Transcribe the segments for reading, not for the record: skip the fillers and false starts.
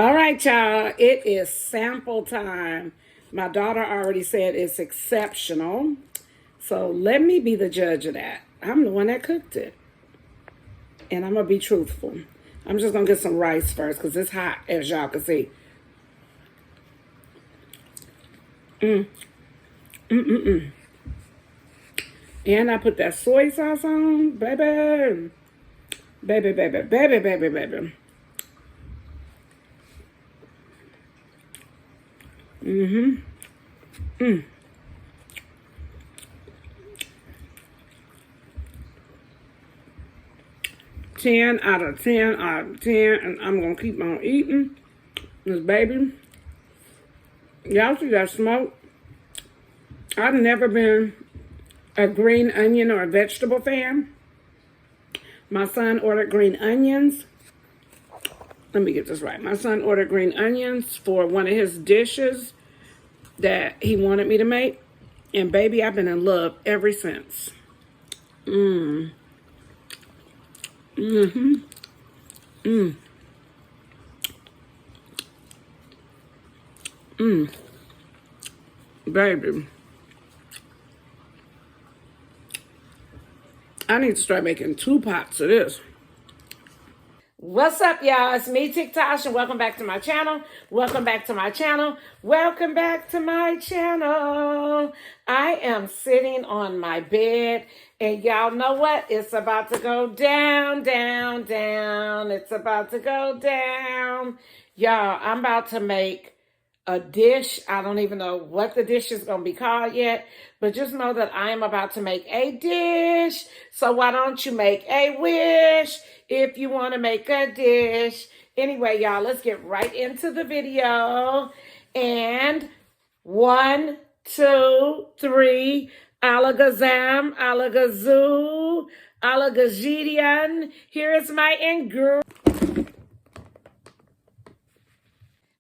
All right, y'all. It is sample time. My daughter already said it's exceptional. So let me be the judge of that. I'm the one that cooked it. And I'm going to be truthful. I'm just going to get some rice first because it's hot, as y'all can see. And I put that soy sauce on. Baby. Baby, baby, baby, baby, baby. 10 out of 10 out of 10. And I'm going to keep on eating this baby. Y'all see that smoke? I've never been a green onion or a vegetable fan. My son ordered green onions. Let me get this right. My son ordered green onions for one of his dishes that he wanted me to make. And baby, I've been in love ever since. Baby. I need to start making 2 pots of this. What's up, y'all? It's me, TikTok, and welcome back to my channel. Welcome back to my channel. Welcome back to my channel. I am sitting on my bed, and y'all know what? It's about to go down, down, down. It's about to go down. Y'all, I'm about to make a dish. I don't even know what the dish is going to be called yet, but just know that I am about to make a dish. So why don't you make a wish if you want to make a dish? Anyway, y'all, let's get right into the video. And 1, 2, 3, alagazam, alagazoo, alagajidian. Here is my ingredient.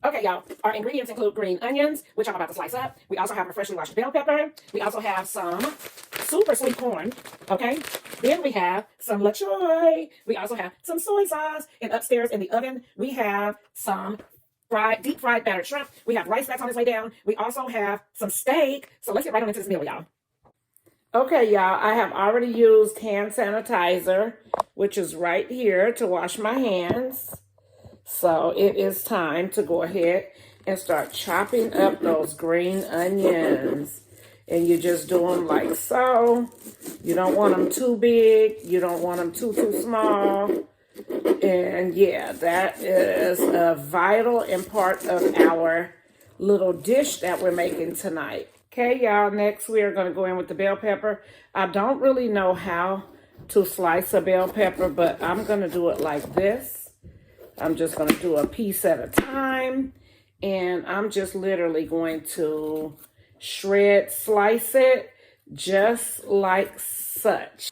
Okay, y'all, our ingredients include green onions, which I'm about to slice up. We also have a freshly washed bell pepper. We also have some super sweet corn, okay? Then we have some la choy. We also have some soy sauce. And upstairs in the oven, we have some deep fried battered shrimp. We have rice that's on its way down. We also have some steak. So let's get right on into this meal, y'all. Okay, y'all, I have already used hand sanitizer, which is right here to wash my hands. So it is time to go ahead and start chopping up those green onions. And you just do them like so. You don't want them too big. You don't want them too small. And yeah, that is a vital and part of our little dish that we're making tonight. Okay, y'all, next we are going to go in with the bell pepper. I don't really know how to slice a bell pepper, but I'm going to do it like this. I'm just going to do a piece at a time, and I'm just literally going to slice it just like such.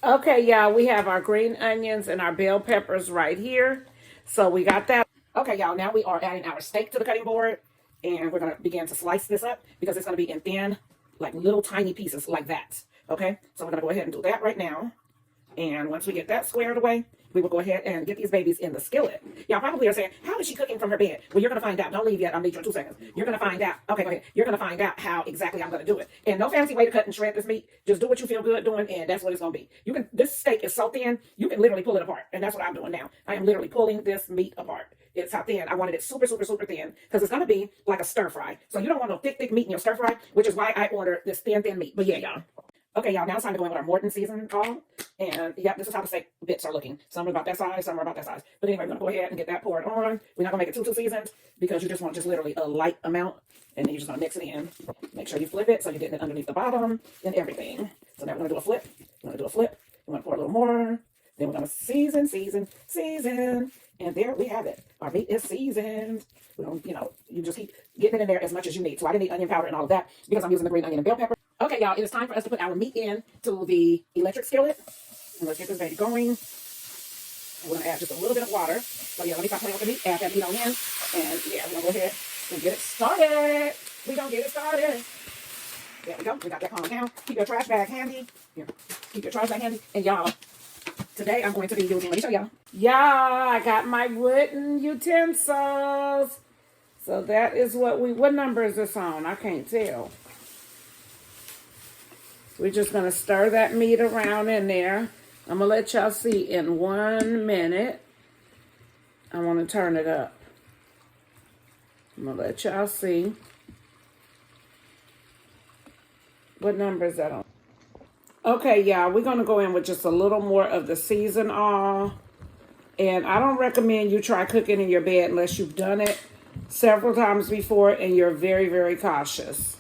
Okay, y'all, we have our green onions and our bell peppers right here. So we got that. Okay, y'all, now we are adding our steak to the cutting board, and we're going to begin to slice this up because it's going to be in thin, like little tiny pieces like that. Okay, so we're going to go ahead and do that right now. And once we get that squared away, we will go ahead and get these babies in the skillet. Y'all probably are saying, how is she cooking from her bed? Well, you're going to find out. Don't leave yet. I'll need you in 2 seconds. You're going to find out. Okay, go ahead. You're going to find out how exactly I'm going to do it. And no fancy way to cut and shred this meat. Just do what you feel good doing, and that's what it's going to be. This steak is so thin, you can literally pull it apart. And that's what I'm doing now. I am literally pulling this meat apart. It's how thin. I wanted it super, super, super thin because it's going to be like a stir fry. So you don't want no thick, thick meat in your stir fry, which is why I ordered this thin, thin meat. But yeah, y'all. Okay, y'all, now it's time to go in with our Morton season all. And yeah, this is how the steak bits are looking. Some are about that size, some are about that size. But anyway, we're going to go ahead and get that poured on. We're not going to make it too seasoned because you just want just literally a light amount. And then you're just going to mix it in. Make sure you flip it so you're getting it underneath the bottom and everything. So now we're going to do a flip. We're going to do a flip. We're going to pour a little more. Then we're going to season. And there we have it. Our meat is seasoned. You just keep getting it in there as much as you need. So I didn't need onion powder and all of that because I'm using the green onion and bell pepper. Okay, y'all, it is time for us to put our meat in to the electric skillet. And let's get this baby going. And we're going to add just a little bit of water. So yeah, let me stop playing with the meat. Add that meat on in. And yeah, we're going to go ahead and get it started. We're going to get it started. There we go. We got that calm down. Keep your trash bag handy. Here. Keep your trash bag handy. And y'all, Today I'm going to be using, let me show y'all. Y'all, I got my wooden utensils. So that is what number is this on? I can't tell. We're just going to stir that meat around in there. I'm going to let y'all see in 1 minute. I want to turn it up. I'm going to let y'all see. What number is that on? Okay, y'all, we're going to go in with just a little more of the season oil. And I don't recommend you try cooking in your bed unless you've done it several times before and you're very, very cautious.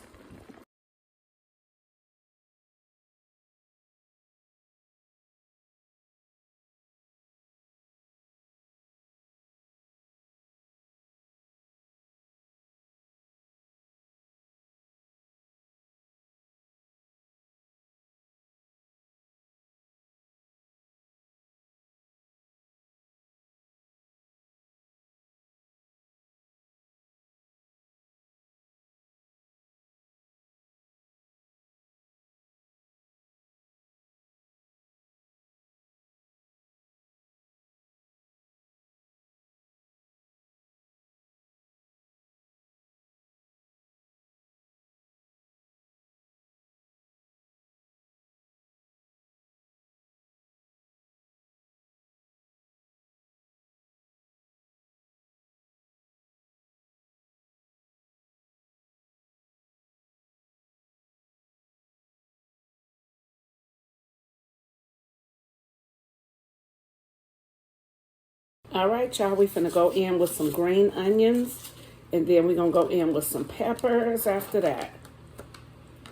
All right, y'all, we finna go in with some green onions, and then we're gonna go in with some peppers after that.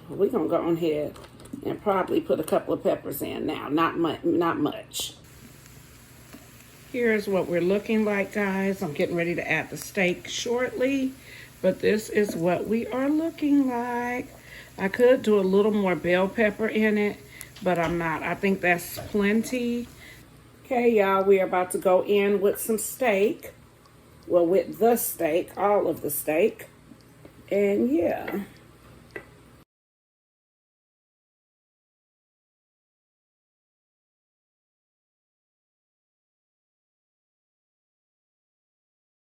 We're gonna go on ahead and probably put a couple of peppers in now, not much. Here's what we're looking like, guys. I'm getting ready to add the steak shortly, but this is what we are looking like. I could do a little more bell pepper in it, but I'm not. I think that's plenty. Okay, y'all, we are about to go in with some steak. Well, with the steak, all of the steak. And yeah.